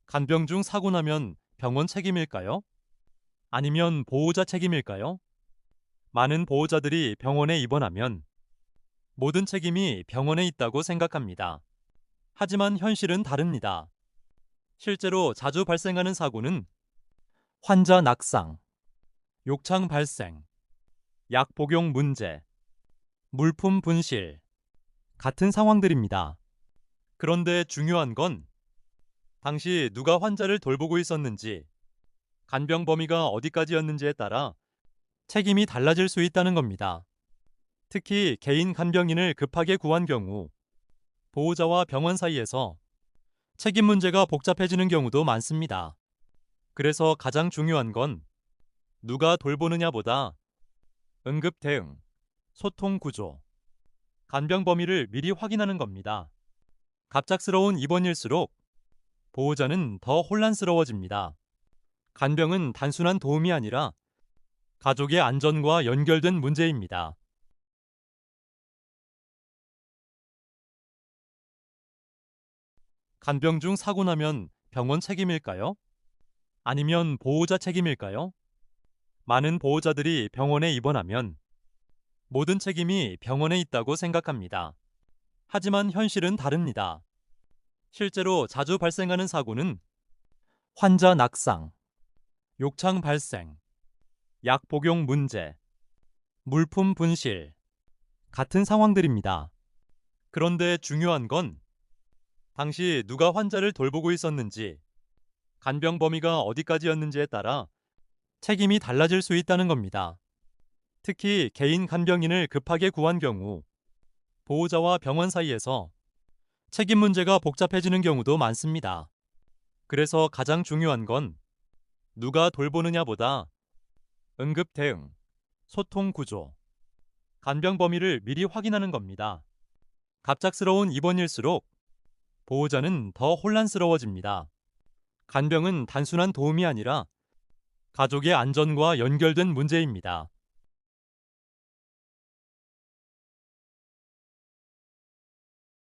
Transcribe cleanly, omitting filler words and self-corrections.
간병 중 사고 나면 병원 책임일까요? 아니면 보호자 책임일까요? 많은 보호자들이 병원에 입원하면 모든 책임이 병원에 있다고 생각합니다. 하지만 현실은 다릅니다. 실제로 자주 발생하는 사고는 환자 낙상, 욕창 발생, 약 복용 문제, 물품 분실 같은 상황들입니다. 그런데 중요한 건 당시 누가 환자를 돌보고 있었는지, 간병 범위가 어디까지였는지에 따라 책임이 달라질 수 있다는 겁니다. 특히 개인 간병인을 급하게 구한 경우 보호자와 병원 사이에서 책임 문제가 복잡해지는 경우도 많습니다. 그래서 가장 중요한 건 누가 돌보느냐보다 응급 대응, 소통 구조, 간병 범위를 미리 확인하는 겁니다. 갑작스러운 입원일수록 보호자는 더 혼란스러워집니다. 간병은 단순한 도움이 아니라 가족의 안전과 연결된 문제입니다. 간병 중 사고 나면 병원 책임일까요? 아니면 보호자 책임일까요? 많은 보호자들이 병원에 입원하면 모든 책임이 병원에 있다고 생각합니다. 하지만 현실은 다릅니다. 실제로 자주 발생하는 사고는 환자 낙상, 욕창 발생, 약 복용 문제, 물품 분실 같은 상황들입니다. 그런데 중요한 건 당시 누가 환자를 돌보고 있었는지, 간병 범위가 어디까지였는지에 따라 책임이 달라질 수 있다는 겁니다. 특히 개인 간병인을 급하게 구한 경우 보호자와 병원 사이에서 책임 문제가 복잡해지는 경우도 많습니다. 그래서 가장 중요한 건 누가 돌보느냐보다 응급 대응, 소통 구조, 간병 범위를 미리 확인하는 겁니다. 갑작스러운 입원일수록 보호자는 더 혼란스러워집니다. 간병은 단순한 도움이 아니라 가족의 안전과 연결된 문제입니다.